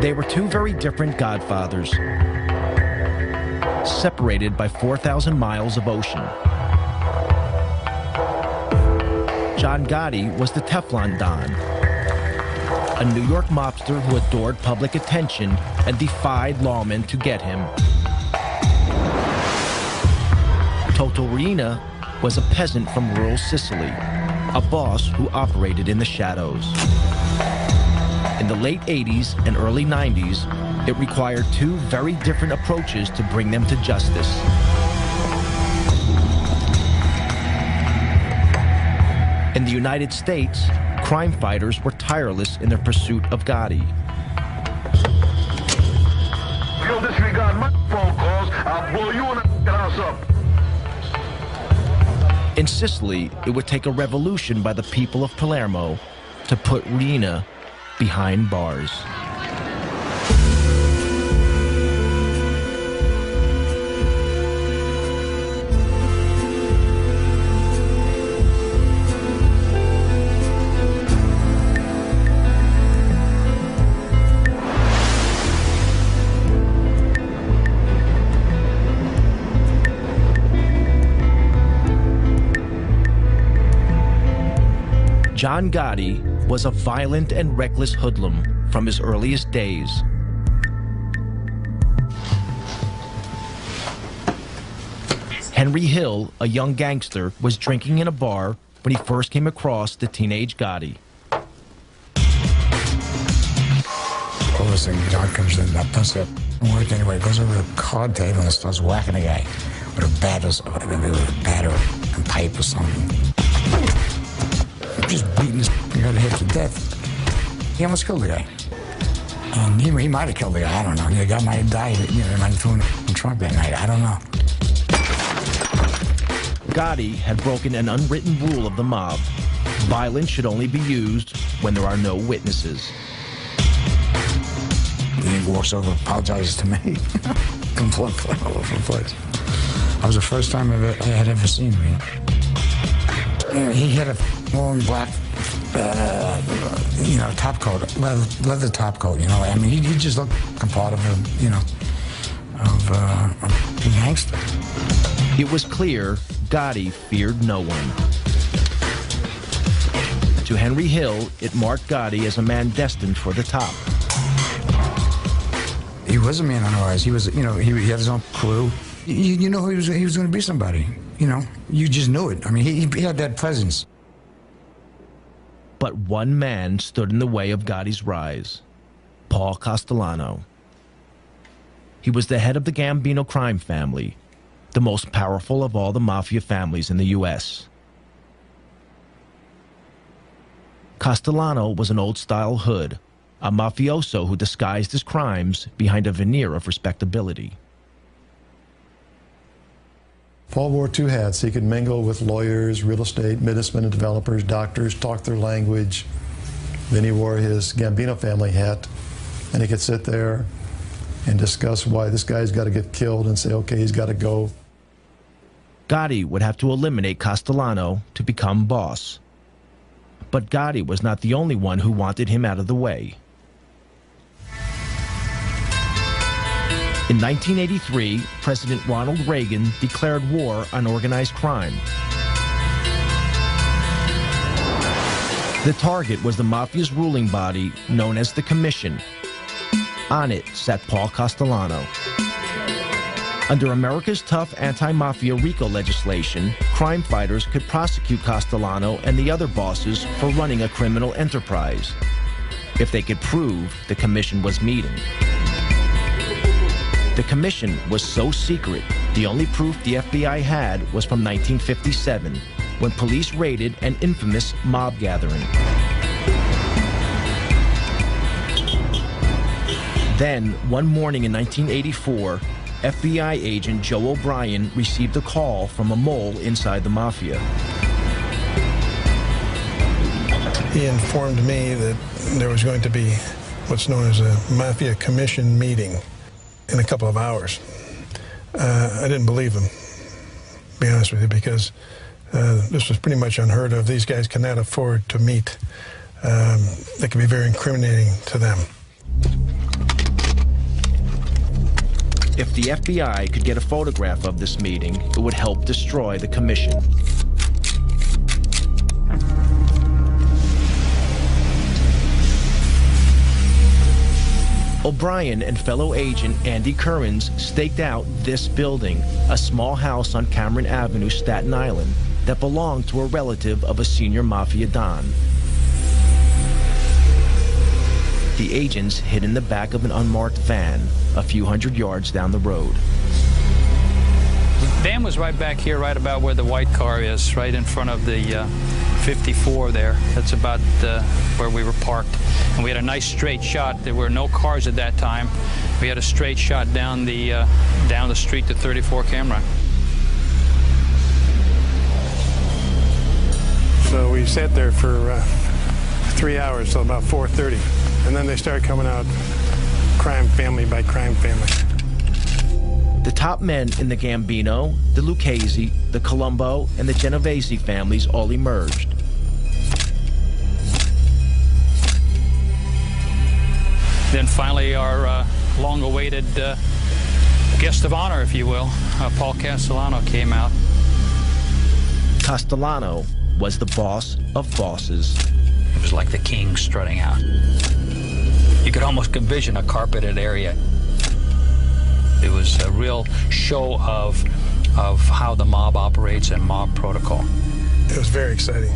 They were two very different godfathers, separated by 4,000 miles of ocean. John Gotti was the Teflon Don, a New York mobster who adored public attention and defied lawmen to get him. Toto Riina was a peasant from rural Sicily, a boss who operated in the shadows. In the late 80s and early 90s, it required two very different approaches to bring them to justice. In the United States, crime fighters were tireless in their pursuit of Gotti. If you'll disregard my phone calls, I'll blow you and the house up. In Sicily, it would take a revolution by the people of Palermo to put Riina behind bars. John Gotti was a violent and reckless hoodlum from his earliest days. Henry Hill, a young gangster, was drinking in a bar when he first came across the teenage Gotti. All of a sudden, John comes in, that does it. Work anyway, goes over to the card table and starts whacking a guy with a bat or a pipe or something. Just beating his got hit to death. He almost killed the guy. And he might have killed the guy, I don't know. The guy might have died, you know, might have thrown in the trunk that night, I don't know. Gotti had broken an unwritten rule of the mob. Violence should only be used when there are no witnesses. He walks over, apologizes to me. Completely all over the place. That was the first time I had ever seen him. He had a long black, you know, top coat, leather top coat, you know. I mean, he just looked like part of a, you know, of a gangster. It was clear Gotti feared no one. To Henry Hill, it marked Gotti as a man destined for the top. He was a man on the rise. He was, you know, he had his own crew. You know he was going to be somebody. You know, you just knew it. I mean, he had that presence. But one man stood in the way of Gotti's rise: Paul Castellano. He was the head of the Gambino crime family, the most powerful of all the mafia families in the U.S. Castellano was an old-style hood, a mafioso who disguised his crimes behind a veneer of respectability. Paul wore two hats. He could mingle with lawyers, real estate, businessmen and developers, doctors, talk their language. Then he wore his Gambino family hat, and he could sit there and discuss why this guy's got to get killed and say, okay, he's got to go. Gotti would have to eliminate Castellano to become boss. But Gotti was not the only one who wanted him out of the way. In 1983, President Ronald Reagan declared war on organized crime. The target was the mafia's ruling body known as the Commission. On it sat Paul Castellano. Under America's tough anti-mafia RICO legislation, crime fighters could prosecute Castellano and the other bosses for running a criminal enterprise, if they could prove the Commission was meeting. The Commission was so secret, the only proof the FBI had was from 1957, when police raided an infamous mob gathering. Then, one morning in 1984, FBI agent Joe O'Brien received a call from a mole inside the mafia. He informed me that there was going to be what's known as a Mafia Commission meeting in a couple of hours. I didn't believe him, to be honest with you, because this was pretty much unheard of. These guys cannot afford to meet. That could be very incriminating to them. If the FBI could get a photograph of this meeting, it would help destroy the commission. O'Brien and fellow agent Andy Currens staked out this building, a small house on Cameron Avenue, Staten Island, that belonged to a relative of a senior Mafia Don. The agents hid in the back of an unmarked van, a few hundred yards down the road. The van was right back here, right about where the white car is, right in front of the 54 there. That's about where we were parked. And we had a nice straight shot. There were no cars at that time. We had a straight shot down the street to 34 Camera. So we sat there for 3 hours till about 4:30. And then they started coming out crime family by crime family. The top men in the Gambino, the Lucchese, the Colombo, and the Genovese families all emerged. Then finally our long-awaited guest of honor, if you will, Paul Castellano, came out. Castellano was the boss of bosses. It was like the king strutting out. You could almost envision a carpeted area. It was a real show of how the mob operates and mob protocol. It was very exciting.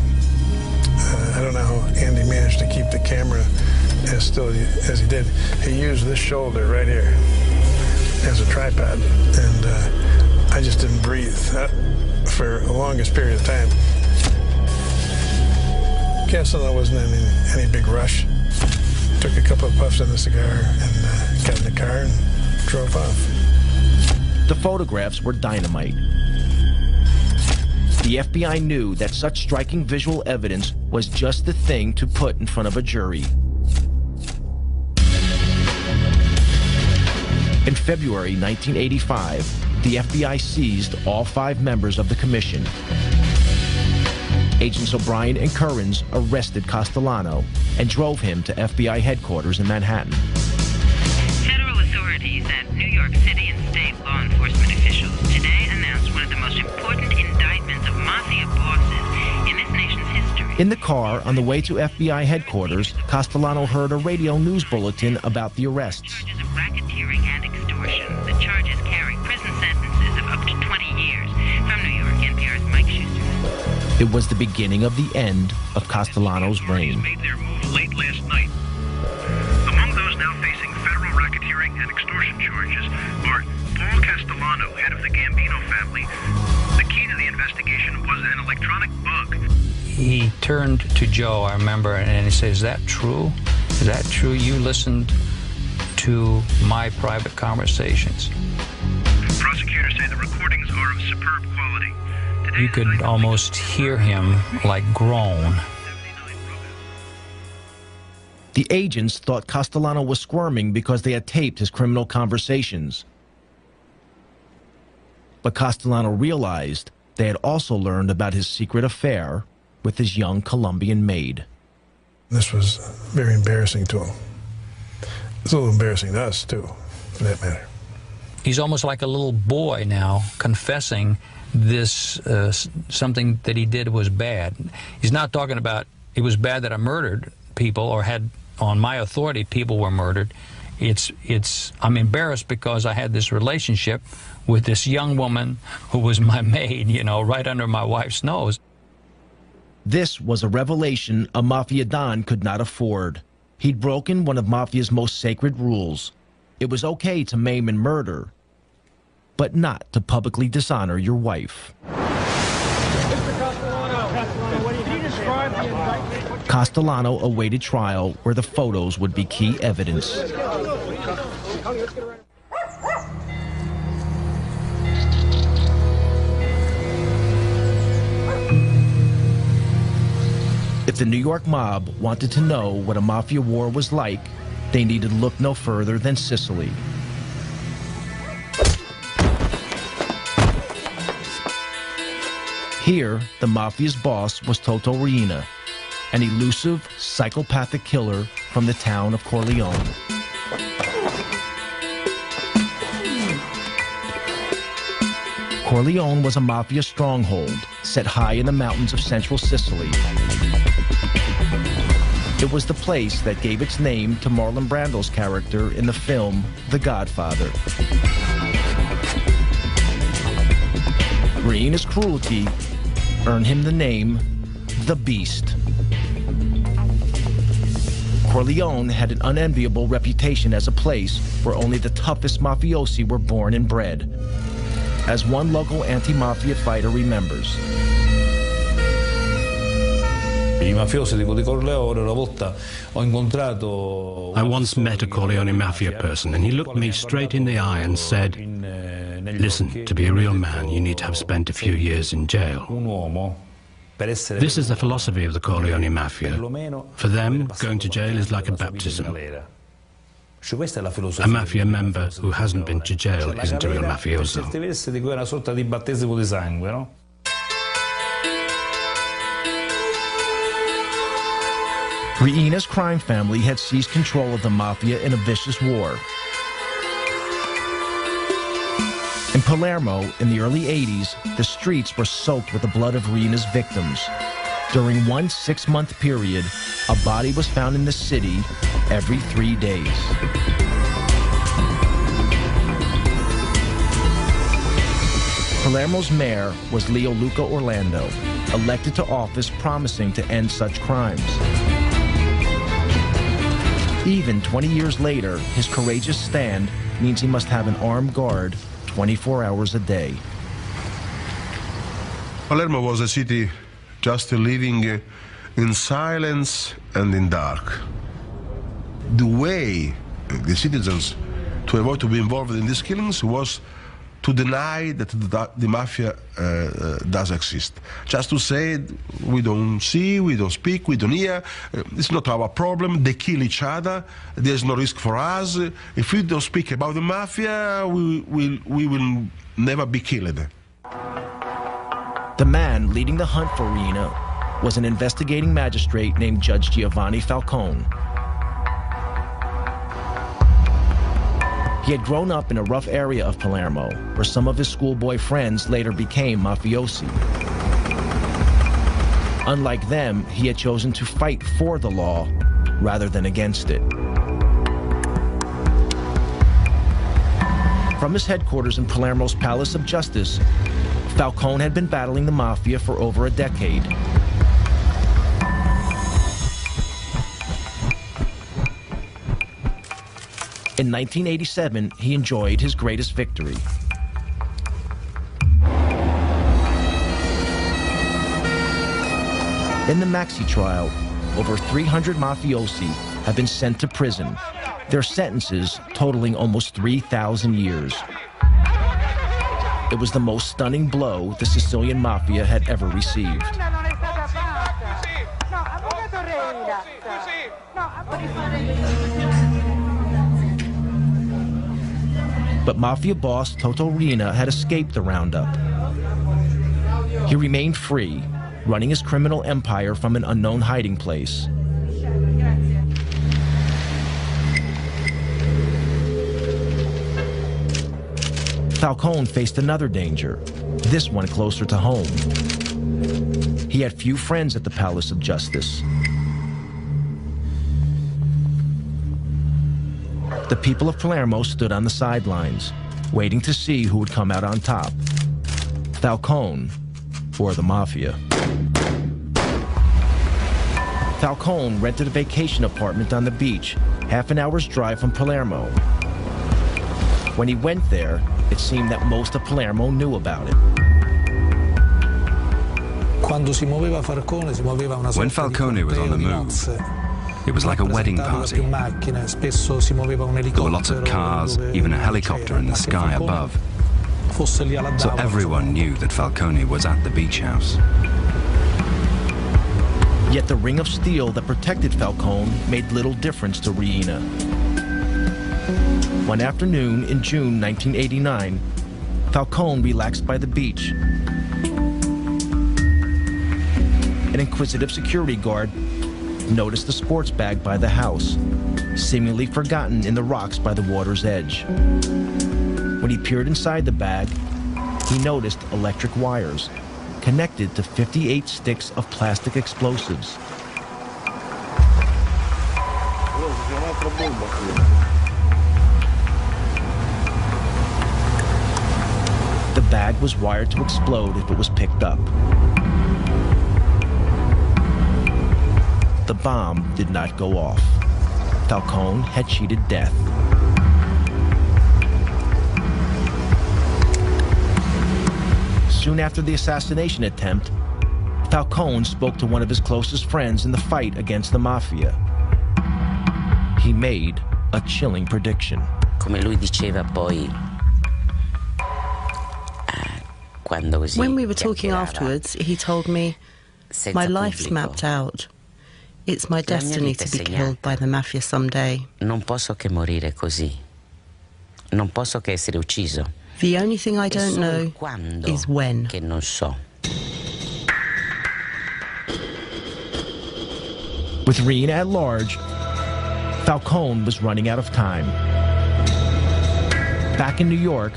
I don't know how Andy managed to keep the camera as still as he did. He used this shoulder right here as a tripod, and I just didn't breathe for the longest period of time. Castellano wasn't in any big rush. Took a couple of puffs on the cigar and got in the car and drove off. The photographs were dynamite. The FBI knew that such striking visual evidence was just the thing to put in front of a jury. In February 1985, the FBI seized all 5 members of the commission. Agents O'Brien and Currens arrested Castellano and drove him to FBI headquarters in Manhattan. Federal authorities and New York City and state law enforcement officials today announced one of the most important indictments of mafia bosses in this nation's history. In the car on the way to FBI headquarters, Castellano heard a radio news bulletin about the arrests. Charges of racketeering and extortion. The charges carry prison sentences of up to 20 years. From New York, NPR's Mike Schuster. It was the beginning of the end of Castellano's reign. Made their move late last night. Among those now facing federal racketeering and extortion charges are Paul Castellano, head of the Gambino family. The key to the investigation was an electronic bug. He turned to Joe, I remember, and he said, "Is that true? Is that true? You listened to my private conversations." Prosecutors say the recordings are of superb quality. Today, You could almost hear him like groan. The agents thought Castellano was squirming because they had taped his criminal conversations. But Castellano realized they had also learned about his secret affair with his young Colombian maid. This was very embarrassing to him. It's a little embarrassing to us, too, for that matter. He's almost like a little boy now, confessing this, something that he did was bad. He's not talking about it was bad that I murdered people or had, on my authority, people were murdered. I'm embarrassed because I had this relationship with this young woman who was my maid, you know, right under my wife's nose. This was a revelation a Mafia Don could not afford. He'd broken one of Mafia's most sacred rules. It was okay to maim and murder, but not to publicly dishonor your wife. Castellano awaited trial where the photos would be key evidence. If the New York mob wanted to know what a mafia war was like, they needed look no further than Sicily. Here, the mafia's boss was Toto Riina, an elusive, psychopathic killer from the town of Corleone. Corleone was a mafia stronghold set high in the mountains of central Sicily. It was the place that gave its name to Marlon Brando's character in the film The Godfather. Riina's cruelty earned him the name The Beast. Corleone had an unenviable reputation as a place where only the toughest mafiosi were born and bred, as one local anti-mafia fighter remembers. I once met a Corleone mafia person, and he looked me straight in the eye and said, "Listen, to be a real man, you need to have spent a few years in jail." This is the philosophy of the Corleone mafia. For them, going to jail is like a baptism. A mafia member who hasn't been to jail isn't a real mafioso. Riina's crime family had seized control of the mafia in a vicious war. In Palermo, in the early 80s, the streets were soaked with the blood of Riina's victims. During one 6-month period, a body was found in the city every 3 days. Palermo's mayor was Leo Luca Orlando, elected to office promising to end such crimes. Even 20 years later, his courageous stand means he must have an armed guard 24 hours a day. Palermo was a city just living in silence and in dark. The way the citizens to avoid to be involved in these killings was to deny that the mafia does exist. Just to say, we don't see, we don't speak, we don't hear, it's not our problem, they kill each other, there's no risk for us. If we don't speak about the mafia, we will never be killed. The man leading the hunt for Riina was an investigating magistrate named Judge Giovanni Falcone. He had grown up in a rough area of Palermo, where some of his schoolboy friends later became mafiosi. Unlike them, he had chosen to fight for the law rather than against it. From his headquarters in Palermo's Palace of Justice, Falcone had been battling the mafia for over a decade. In 1987, he enjoyed his greatest victory. In the Maxi trial, over 300 mafiosi have been sent to prison, their sentences totaling almost 3,000 years. It was the most stunning blow the Sicilian mafia had ever received. But mafia boss Toto Riina had escaped the roundup. He remained free, running his criminal empire from an unknown hiding place. Falcone faced another danger, this one closer to home. He had few friends at the Palace of Justice. The people of Palermo stood on the sidelines, waiting to see who would come out on top, Falcone or the Mafia. Falcone rented a vacation apartment on the beach, half an hour's drive from Palermo. When he went there, it seemed that most of Palermo knew about it. When Falcone was on the move, it was like a wedding party. There were lots of cars, even a helicopter in the sky above. So everyone knew that Falcone was at the beach house. Yet the ring of steel that protected Falcone made little difference to Riina. One afternoon in June 1989, Falcone relaxed by the beach. An inquisitive security guard noticed the sports bag by the house, seemingly forgotten in the rocks by the water's edge. When he peered inside the bag, he noticed electric wires connected to 58 sticks of plastic explosives. The bag was wired to explode if it was picked up. The bomb did not go off. Falcone had cheated death. Soon after the assassination attempt, Falcone spoke to one of his closest friends in the fight against the Mafia. He made a chilling prediction. Come lui diceva poi, when we were talking afterwards, he told me, my life's mapped out. It's my destiny to be killed by the Mafia someday. Non posso che morire così. Non posso che essere ucciso. The only thing I don't know is when. Che non so. With Reen at large, Falcone was running out of time. Back in New York,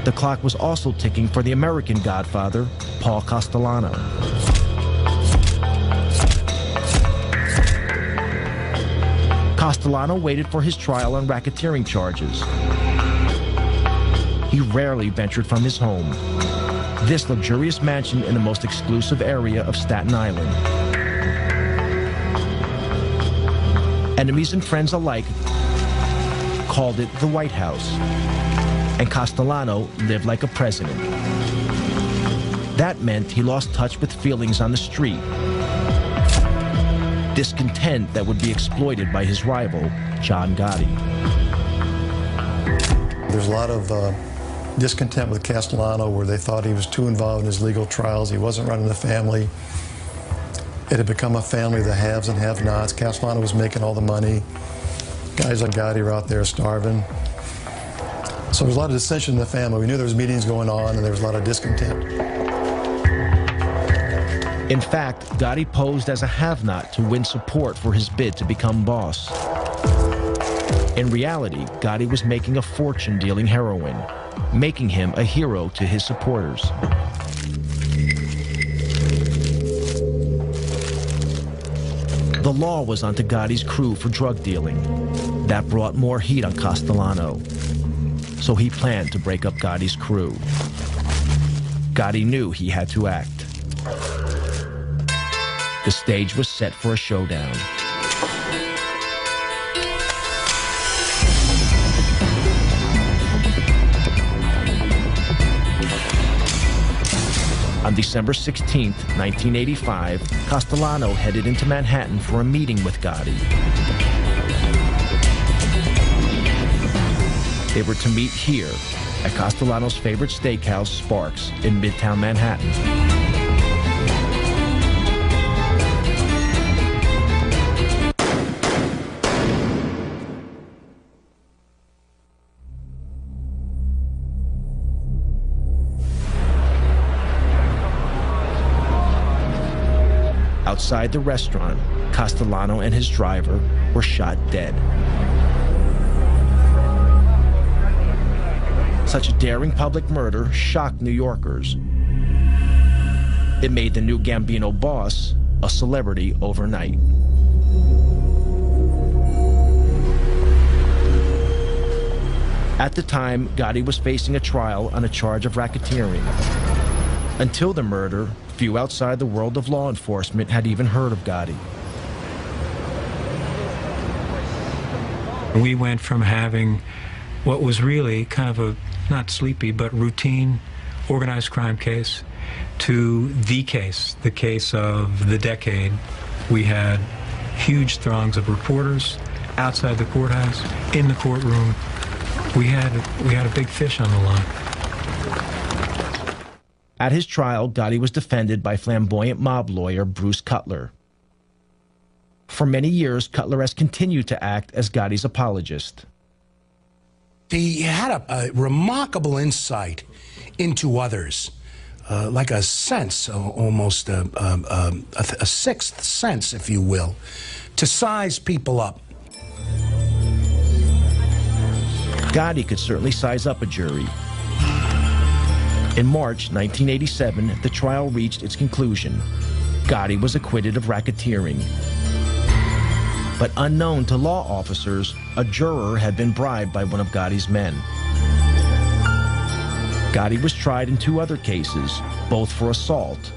the clock was also ticking for the American godfather, Paul Castellano. Castellano waited for his trial on racketeering charges. He rarely ventured from his home, this luxurious mansion in the most exclusive area of Staten Island. Enemies and friends alike called it the White House, and Castellano lived like a president. That meant he lost touch with feelings on the street, discontent that would be exploited by his rival, John Gotti. There's a lot of discontent with Castellano where they thought he was too involved in his legal trials. He wasn't running the family. It had become a family of the haves and have-nots. Castellano was making all the money. Guys like Gotti were out there starving. So there was a lot of dissension in the family. We knew there was meetings going on and there was a lot of discontent. In fact, Gotti posed as a have-not to win support for his bid to become boss. In reality, Gotti was making a fortune dealing heroin, making him a hero to his supporters. The law was onto Gotti's crew for drug dealing. That brought more heat on Castellano. So he planned to break up Gotti's crew. Gotti knew he had to act. The stage was set for a showdown. On December 16, 1985, Castellano headed into Manhattan for a meeting with Gotti. They were to meet here at Castellano's favorite steakhouse, Sparks, in Midtown Manhattan. Outside the restaurant, Castellano and his driver were shot dead. Such a daring public murder shocked New Yorkers. It made the new Gambino boss a celebrity overnight. At the time, Gotti was facing a trial on a charge of racketeering. Until the murder, few outside the world of law enforcement had even heard of Gotti. We went from having what was really kind of a, not sleepy, but routine organized crime case to the case of the decade. We had huge throngs of reporters outside the courthouse, in the courtroom. We had a big fish on the line. At his trial, Gotti was defended by flamboyant mob lawyer Bruce Cutler. For many years, Cutler has continued to act as Gotti's apologist. He had a remarkable insight into others, like a sense, almost a sixth sense, if you will, to size people up. Gotti could certainly size up a jury. In March 1987, the trial reached its conclusion. Gotti was acquitted of racketeering. But unknown to law officers, a juror had been bribed by one of Gotti's men. Gotti was tried in 2 other cases, both for assault,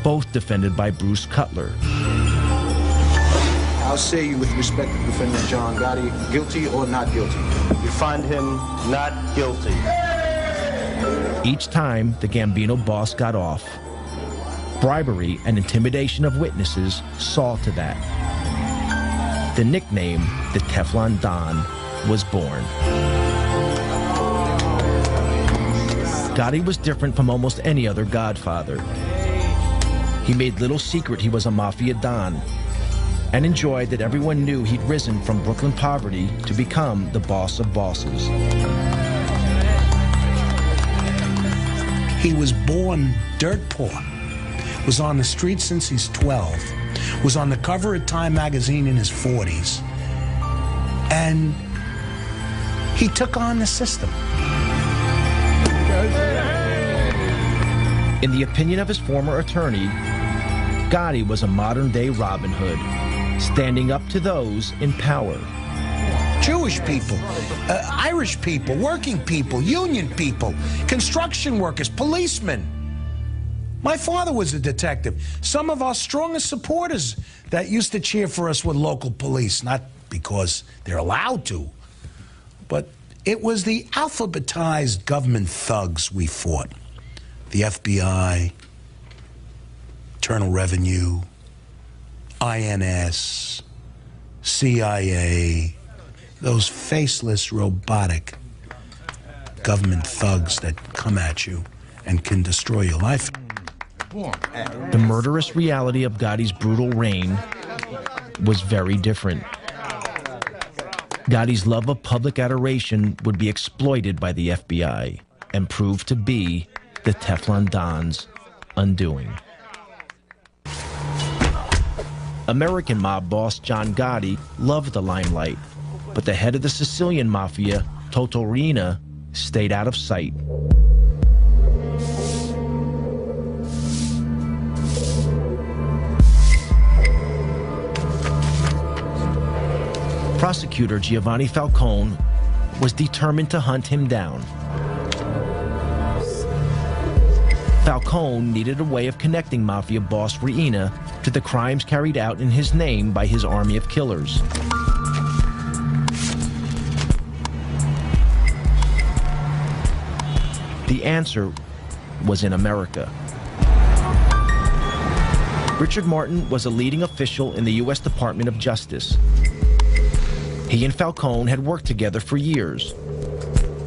both defended by Bruce Cutler. How say you with respect to defendant John Gotti, guilty or not guilty? We find him not guilty. Each time, the Gambino boss got off. Bribery and intimidation of witnesses saw to that. The nickname, the Teflon Don, was born. Gotti was different from almost any other godfather. He made little secret he was a mafia don, and enjoyed that everyone knew he'd risen from Brooklyn poverty to become the boss of bosses. He was born dirt poor, was on the street since he's 12, was on the cover of Time magazine in his 40s, and he took on the system. In the opinion of his former attorney, Gotti was a modern-day Robin Hood, standing up to those in power. Jewish people, Irish people, working people, union people, construction workers, policemen. My father was a detective. Some of our strongest supporters that used to cheer for us were local police, not because they're allowed to, but it was the alphabetized government thugs we fought. The FBI, Internal Revenue, INS, CIA, those faceless, robotic government thugs that come at you and can destroy your life. The murderous reality of Gotti's brutal reign was very different. Gotti's love of public adoration would be exploited by the FBI and prove to be the Teflon Don's undoing. American mob boss John Gotti loved the limelight, but the head of the Sicilian mafia, Toto Riina, stayed out of sight. Prosecutor Giovanni Falcone was determined to hunt him down. Falcone needed a way of connecting mafia boss Riina to the crimes carried out in his name by his army of killers. The answer was in America. Richard Martin was a leading official in the U.S. Department of Justice. He and Falcone had worked together for years.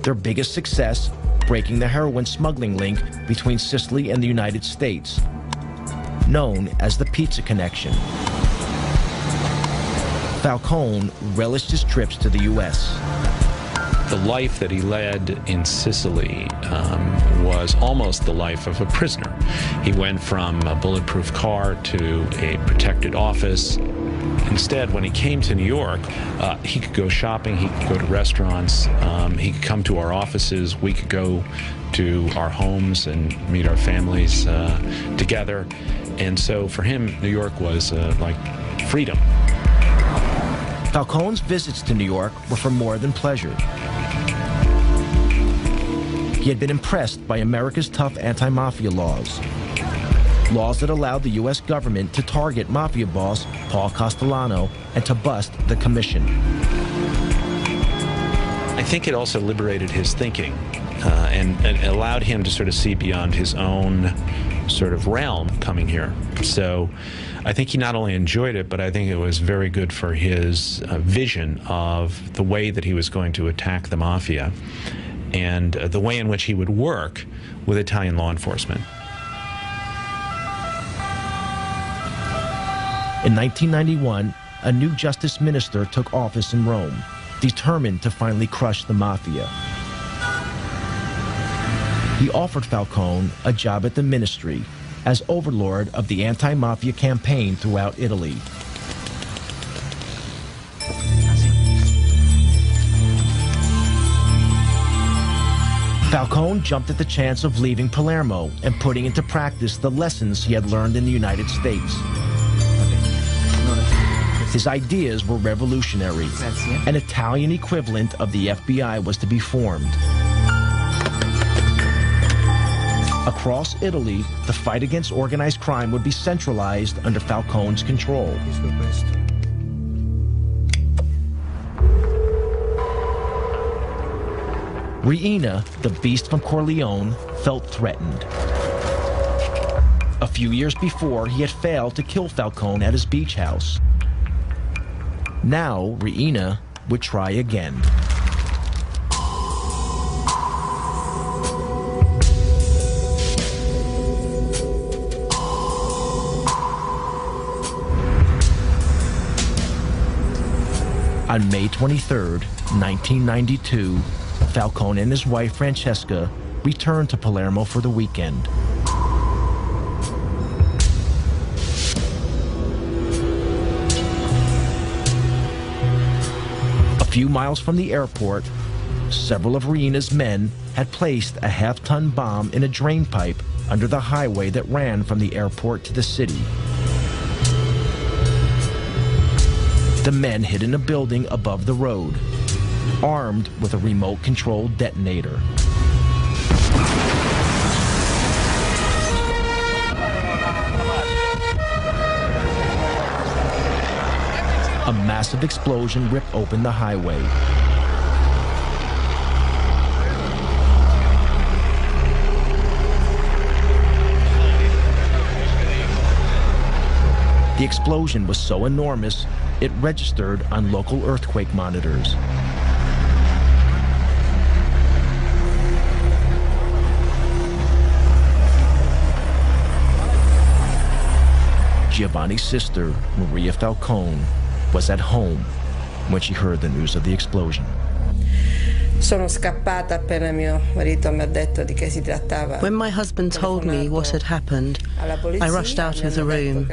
Their biggest success, breaking the heroin smuggling link between Sicily and the United States, known as the Pizza Connection. Falcone relished his trips to the U.S. The life that he led in Sicily was almost the life of a prisoner. He went from a bulletproof car to a protected office. Instead, when he came to New York, he could go shopping, he could go to restaurants, he could come to our offices, we could go to our homes and meet our families together. And so for him, New York was like freedom. Falcone's visits to New York were for more than pleasure. He had been impressed by America's tough anti-mafia laws. Laws that allowed the U.S. government to target mafia boss Paul Castellano and to bust the commission. I think it also liberated his thinking and allowed him to sort of see beyond his own sort of realm coming here. So I think he not only enjoyed it, but I think it was very good for his vision of the way that he was going to attack the mafia and the way in which he would work with Italian law enforcement. In 1991, a new justice minister took office in Rome, determined to finally crush the mafia. He offered Falcone a job at the ministry as overlord of the anti-mafia campaign throughout Italy. Falcone Falcone jumped at the chance of leaving Palermo and putting into practice the lessons he had learned in the United States. His ideas were revolutionary. An Italian equivalent of the FBI was to be formed. Across Italy, the fight against organized crime would be centralized under Falcone's control. Riina, the beast from Corleone, felt threatened. A few years before, he had failed to kill Falcone at his beach house. Now, Riina would try again. On May 23, 1992, Falcone and his wife Francesca returned to Palermo for the weekend. A few miles from the airport, several of Riina's men had placed a half-ton bomb in a drain pipe under the highway that ran from the airport to the city. The men hid in a building above the road, armed with a remote-controlled detonator. A massive explosion ripped open the highway. The explosion was so enormous, it registered on local earthquake monitors. Giovanni's sister, Maria Falcone, was at home when she heard the news of the explosion. When my husband told me what had happened, I rushed out of the room.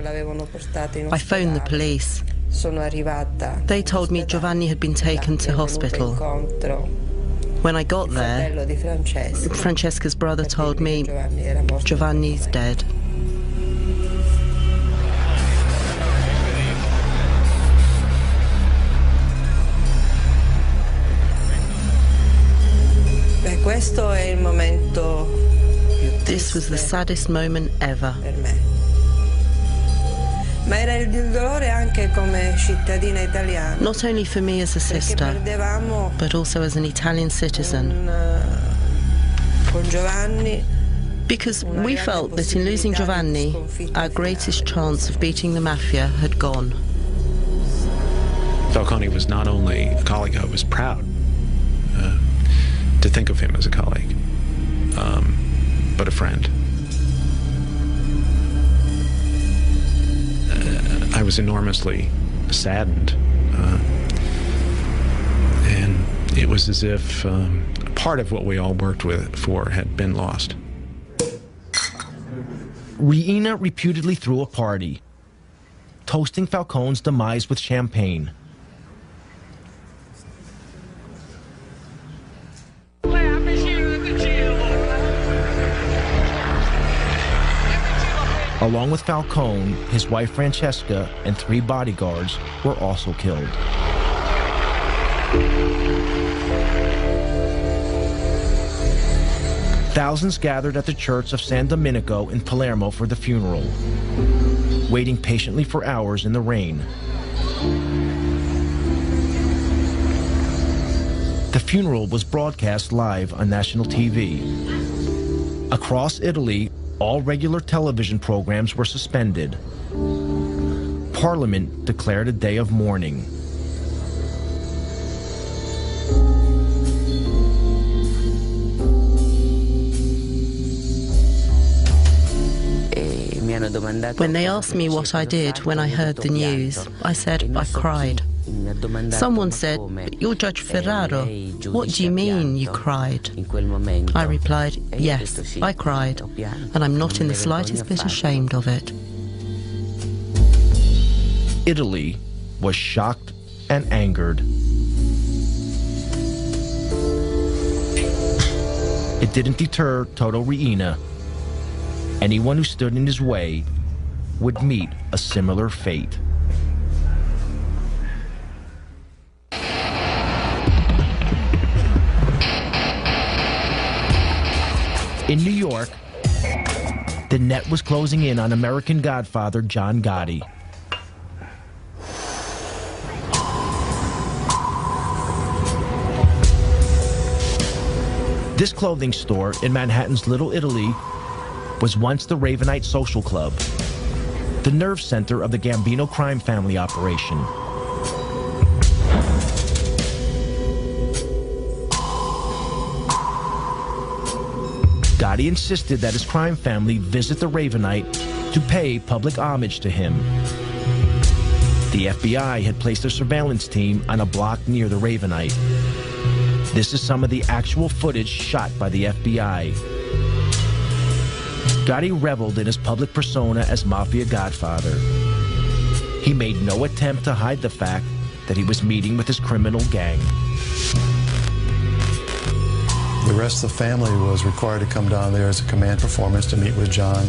I phoned the police. They told me Giovanni had been taken to hospital. When I got there, Francesca's brother told me Giovanni's dead. This was the saddest moment ever. Not only for me as a sister, but also as an Italian citizen. Because we felt that in losing Giovanni, our greatest chance of beating the Mafia had gone. Falcone was not only a colleague, I was proud to think of him as a colleague, but a friend. I was enormously saddened, and it was as if part of what we all worked for had been lost. Riina reputedly threw a party, toasting Falcone's demise with champagne. Along with Falcone, his wife Francesca and 3 bodyguards were also killed. Thousands gathered at the church of San Domenico in Palermo for the funeral, waiting patiently for hours in the rain. The funeral was broadcast live on national TV. Across Italy, all regular television programs were suspended. Parliament declared a day of mourning. When they asked me what I did when I heard the news, I said I cried. Someone said, "You're Judge Ferraro. What do you mean you cried?" I replied, "Yes, I cried, and I'm not in the slightest bit ashamed of it." Italy was shocked and angered. It didn't deter Toto Riina. Anyone who stood in his way would meet a similar fate. In New York, the net was closing in on American Godfather John Gotti. This clothing store in Manhattan's Little Italy was once the Ravenite Social Club, the nerve center of the Gambino crime family operation. Gotti insisted that his crime family visit the Ravenite to pay public homage to him. The FBI had placed a surveillance team on a block near the Ravenite. This is some of the actual footage shot by the FBI. Gotti reveled in his public persona as Mafia Godfather. He made no attempt to hide the fact that he was meeting with his criminal gang. The rest of the family was required to come down there as a command performance to meet with John,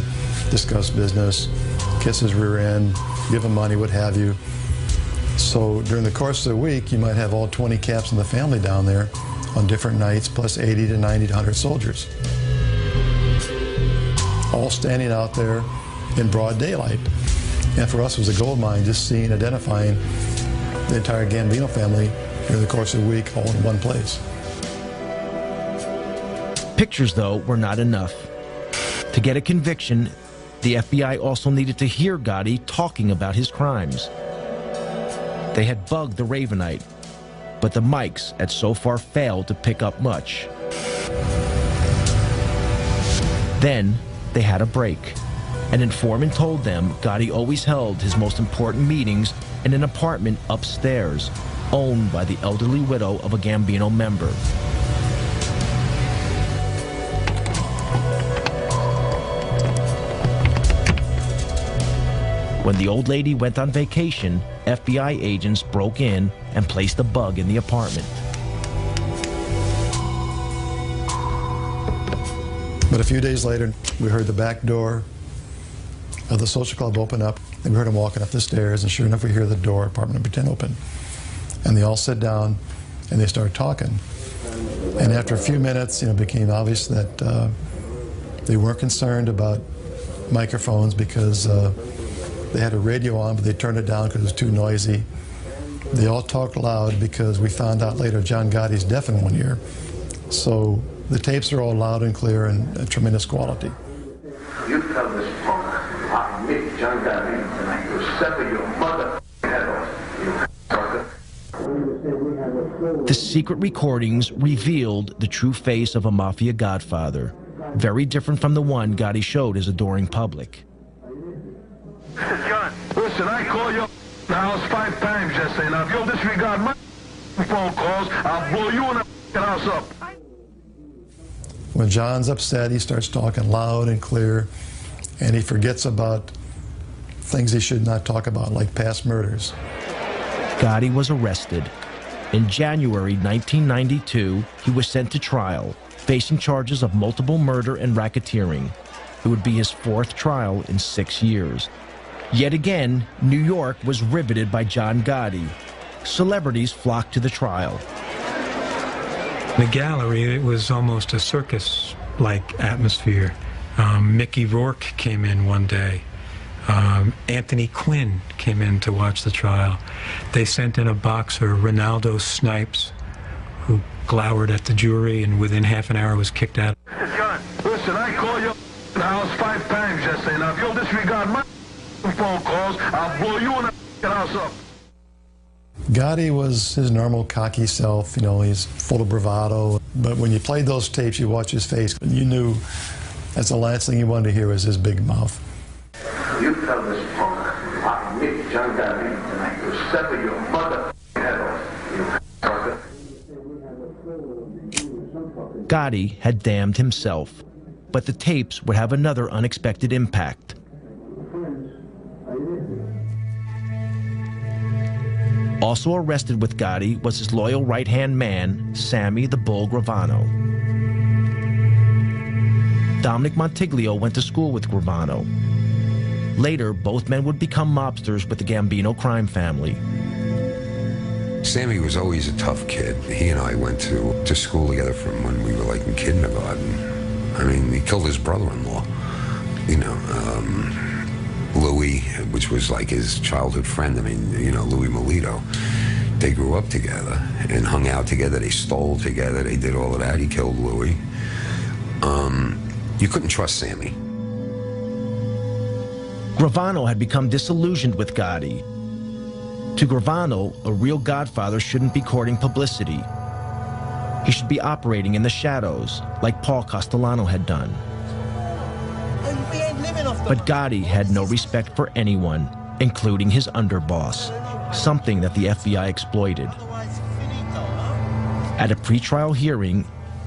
discuss business, kiss his rear end, give him money, what have you. So during the course of the week, you might have all 20 caps in the family down there on different nights, plus 80 to 90 to 100 soldiers. All standing out there in broad daylight. And for us, it was a gold mine, just seeing, identifying the entire Gambino family during the course of the week, all in one place. Pictures, though, were not enough. To get a conviction, the FBI also needed to hear Gotti talking about his crimes. They had bugged the Ravenite, but the mics had so far failed to pick up much. Then they had a break. An informant told them Gotti always held his most important meetings in an apartment upstairs, owned by the elderly widow of a Gambino member. When the old lady went on vacation, FBI agents broke in and placed a bug in the apartment. But a few days later, we heard the back door of the social club open up, and we heard him walking up the stairs, and sure enough, we hear the door, apartment number 10, open. And they all sit down, and they start talking. And after a few minutes, it became obvious that they weren't concerned about microphones because they had a radio on, but they turned it down because it was too noisy. They all talked loud because we found out later John Gotti's deaf in one ear. So the tapes are all loud and clear and tremendous quality. You tell this punk, I meet John Gotti, and I will sever your mother head off, The secret recordings revealed the true face of a Mafia Godfather, very different from the one Gotti showed his adoring public. John, listen, I call your house 5 times yesterday. Now, if you'll disregard my phone calls, I'll blow you in the house up. When John's upset, he starts talking loud and clear, and he forgets about things he should not talk about, like past murders. Gotti was arrested. In January 1992, he was sent to trial, facing charges of multiple murder and racketeering. It would be his 4th trial in 6 years. Yet again, New York was riveted by John Gotti. Celebrities flocked to the trial. The gallery, it was almost a circus-like atmosphere. Mickey Rourke came in one day. Anthony Quinn came in to watch the trial. They sent in a boxer, Ronaldo Snipes, who glowered at the jury and within half an hour was kicked out. John, listen, I call your house 5 times yesterday. Now, if you'll disregard my phone calls, I'll blow you in the house up. Gotti was his normal cocky self, he's full of bravado. But when you played those tapes, you watch his face, and you knew that's the last thing you wanted to hear was his big mouth. You tell this punk, I meet John Gotti, and I will sever your mother head off, you sucker. Gotti had damned himself, but the tapes would have another unexpected impact. Also arrested with Gotti was his loyal right-hand man, Sammy the Bull Gravano. Dominic Montiglio went to school with Gravano. Later, both men would become mobsters with the Gambino crime family. Sammy was always a tough kid. He and I went to school together from when we were like in kindergarten. I mean, he killed his brother-in-law. You know, Louis, which was like his childhood friend. I mean, you know, Louis Melito. They grew up together and hung out together. They stole together. They did all of that. He killed Louis. You couldn't trust Sammy. Gravano had become disillusioned with Gotti. To Gravano, a real godfather shouldn't be courting publicity. He should be operating in the shadows, like Paul Castellano had done. But Gotti had no respect for anyone, including his underboss, something that the FBI exploited. At a pretrial hearing,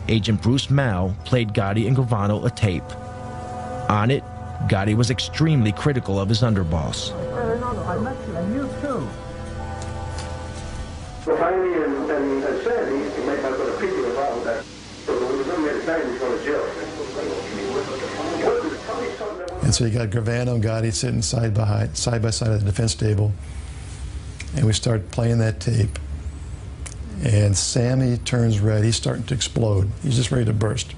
Agent Bruce Mao played Gotti and Gravano a tape. On it, Gotti was extremely critical of his underboss. I met you, and you too. So finally, and Sandy, you might not put a picture about that. So when he was going to get he's going to jail. And so you got Gravano and Gotti sitting side by side at the defense table, and we start playing that tape. And Sammy turns red. He's starting to explode. He's just ready to burst.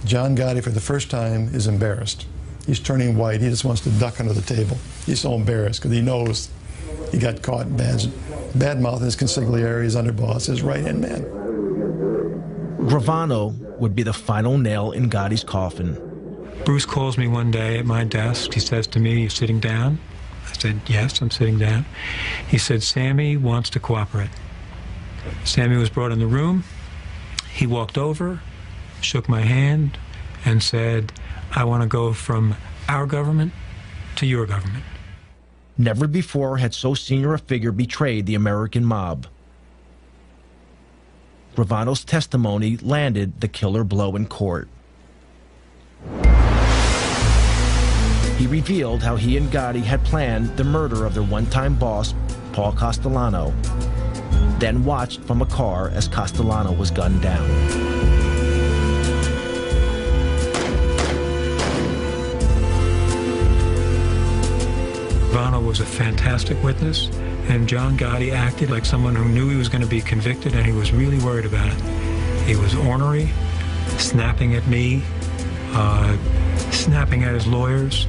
John Gotti, for the first time, is embarrassed. He's turning white. He just wants to duck under the table. He's so embarrassed because he knows he got caught bad mouthing his consigliere, his underboss, his right-hand man. Gravano would be the final nail in Gotti's coffin. Bruce calls me one day at my desk. He says to me, "You sitting down?" I said, "Yes, I'm sitting down." He said, "Sammy wants to cooperate." Sammy was brought in the room. He walked over, shook my hand, and said, "I want to go from our government to your government." Never before had so senior a figure betrayed the American mob. Gravano's testimony landed the killer blow in court. He revealed how he and Gotti had planned the murder of their one-time boss, Paul Castellano, then watched from a car as Castellano was gunned down. Gravano was a fantastic witness, and John Gotti acted like someone who knew he was going to be convicted, and he was really worried about it. He was ornery, snapping at me, snapping at his lawyers.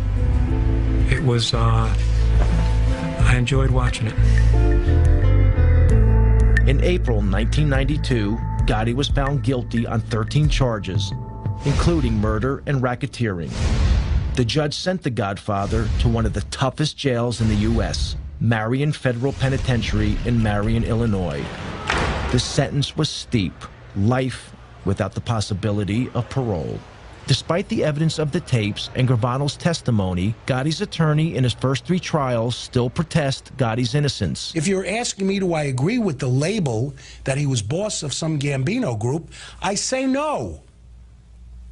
It was, I enjoyed watching it. In April 1992, Gotti was found guilty on 13 charges, including murder and racketeering. The judge sent the Godfather to one of the toughest jails in the U.S., Marion Federal Penitentiary in Marion, Illinois. The sentence was steep, life without the possibility of parole. Despite the evidence of the tapes and Gravano's testimony, Gotti's attorney in his first 3 trials still protest Gotti's innocence. If you're asking me, do I agree with the label that he was boss of some Gambino group, I say no.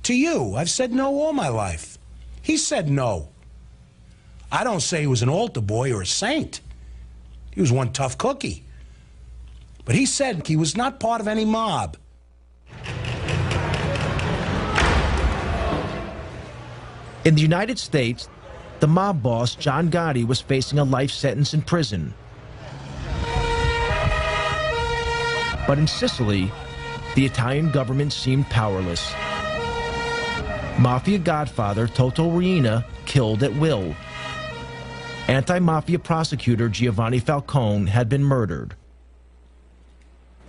To you, I've said no all my life. He said no. I don't say he was an altar boy or a saint. He was one tough cookie. But he said he was not part of any mob. In the United States, the mob boss, John Gotti, was facing a life sentence in prison. But in Sicily, the Italian government seemed powerless. Mafia godfather Toto Riina killed at will. Anti-mafia prosecutor Giovanni Falcone had been murdered.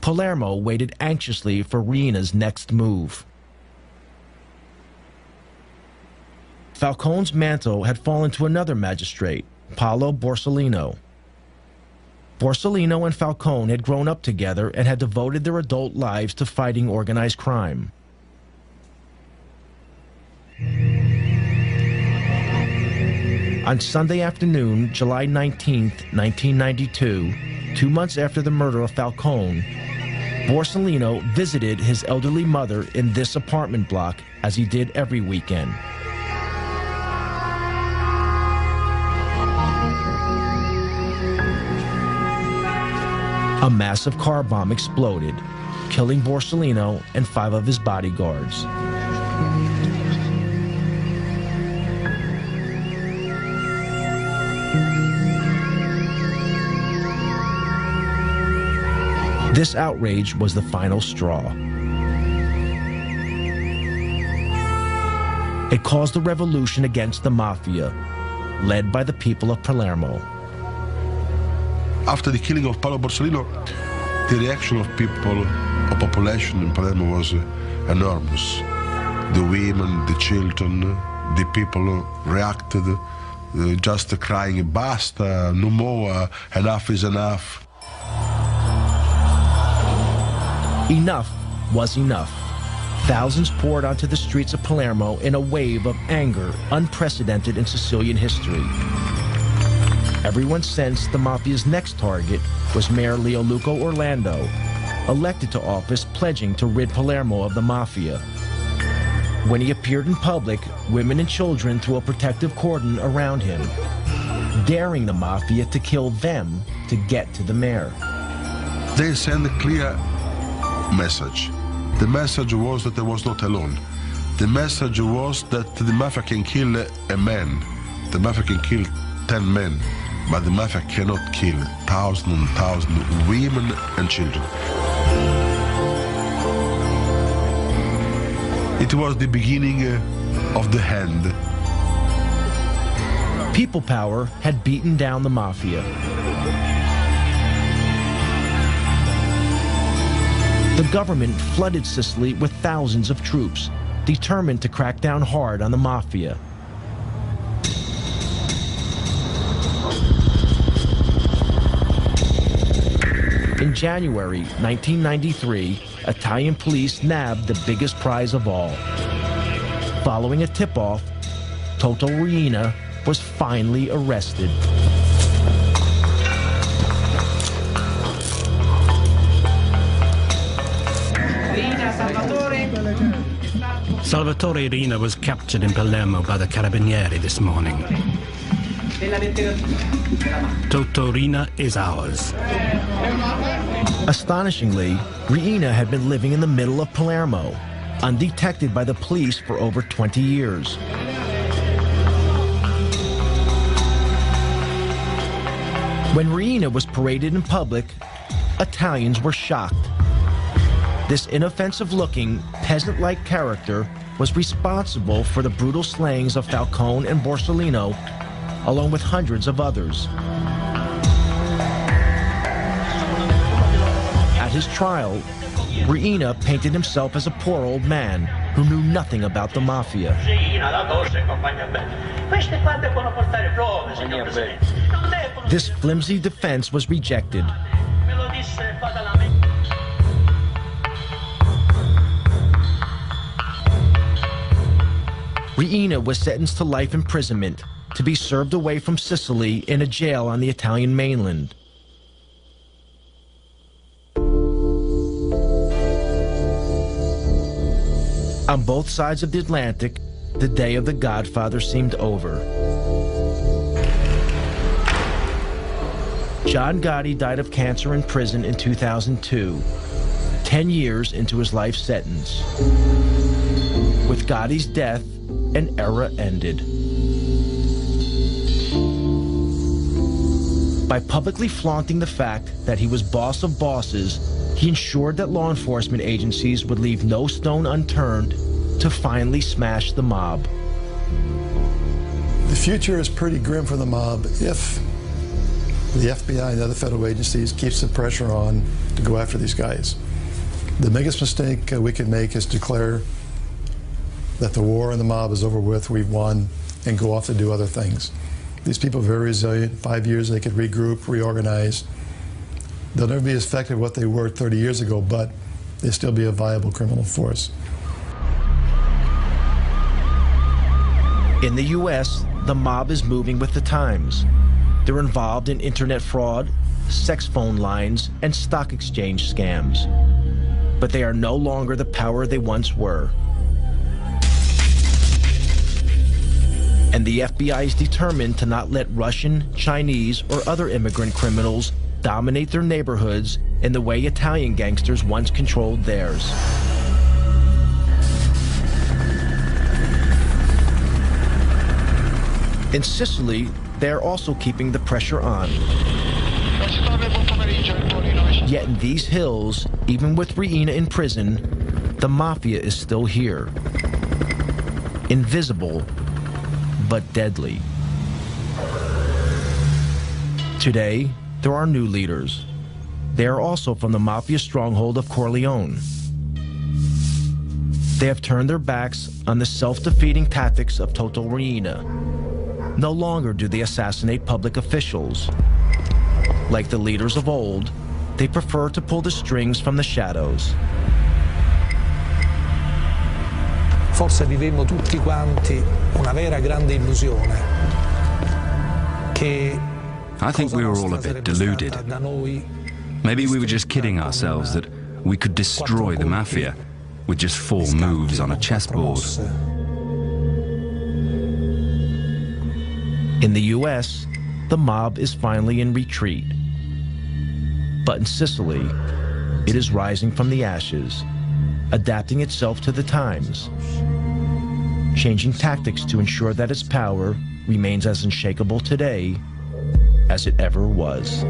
Palermo waited anxiously for Riina's next move. Falcone's mantle had fallen to another magistrate, Paolo Borsellino. Borsellino and Falcone had grown up together and had devoted their adult lives to fighting organized crime. On Sunday afternoon, July 19th, 1992, 2 months after the murder of Falcone, Borsellino visited his elderly mother in this apartment block, as he did every weekend. A massive car bomb exploded, killing Borsellino and 5 of his bodyguards. This outrage was the final straw. It caused a revolution against the mafia, led by the people of Palermo. After the killing of Paolo Borsellino, the reaction of people, of population in Palermo was enormous. The women, the children, the people reacted, just crying, basta, no more, enough is enough. Enough was enough. Thousands poured onto the streets of Palermo in a wave of anger unprecedented in Sicilian history. Everyone sensed the mafia's next target was Mayor Leoluco Orlando, elected to office pledging to rid Palermo of the mafia. When he appeared in public, women and children threw a protective cordon around him, daring the mafia to kill them to get to the mayor. They sent a clear message. The message was that I was not alone. The message was that the mafia can kill a man. The mafia can kill 10 men, but the mafia cannot kill thousands and thousands of women and children. It was the beginning of the end. People power had beaten down the mafia. The government flooded Sicily with thousands of troops, determined to crack down hard on the mafia. In January 1993, Italian police nabbed the biggest prize of all. Following a tip-off, Toto Riina was finally arrested. Salvatore Riina was captured in Palermo by the Carabinieri this morning. Toto Riina is ours. Astonishingly, Riina had been living in the middle of Palermo, undetected by the police for over 20 years. When Riina was paraded in public, Italians were shocked. This inoffensive-looking, peasant-like character was responsible for the brutal slayings of Falcone and Borsellino, along with hundreds of others. At his trial, Riina painted himself as a poor old man who knew nothing about the mafia. This flimsy defense was rejected. Riina was sentenced to life imprisonment to be served away from Sicily in a jail on the Italian mainland. On both sides of the Atlantic, the day of the Godfather seemed over. John Gotti died of cancer in prison in 2002, 10 years into his life sentence. With Gotti's death, an era ended. By publicly flaunting the fact that he was boss of bosses, he ensured that law enforcement agencies would leave no stone unturned to finally smash the mob. The future is pretty grim for the mob if the FBI and other federal agencies keeps the pressure on to go after these guys. The biggest mistake we can make is declare that the war and the mob is over with, we've won, and go off to do other things. These people are very resilient. 5 years they could regroup, reorganize. They'll never be as effective as what they were 30 years ago, but they'll still be a viable criminal force. In the U.S., the mob is moving with the times. They're involved in internet fraud, sex phone lines, and stock exchange scams. But they are no longer the power they once were. And the FBI is determined to not let Russian, Chinese, or other immigrant criminals dominate their neighborhoods in the way Italian gangsters once controlled theirs. In Sicily, they are also keeping the pressure on. Yet in these hills, even with Riina in prison, the Mafia is still here. Invisible, but deadly. Today, there are new leaders. They are also from the Mafia stronghold of Corleone. They have turned their backs on the self-defeating tactics of Toto Riina. No longer do they assassinate public officials. Like the leaders of old, they prefer to pull the strings from the shadows. Forse vivemmo tutti quanti una vera grande illusione. I think we were all a bit deluded. Maybe we were just kidding ourselves that we could destroy the Mafia with just 4 moves on a chessboard. In the US, the mob is finally in retreat. But in Sicily, it is rising from the ashes, adapting itself to the times, changing tactics to ensure that its power remains as unshakable today as it ever was.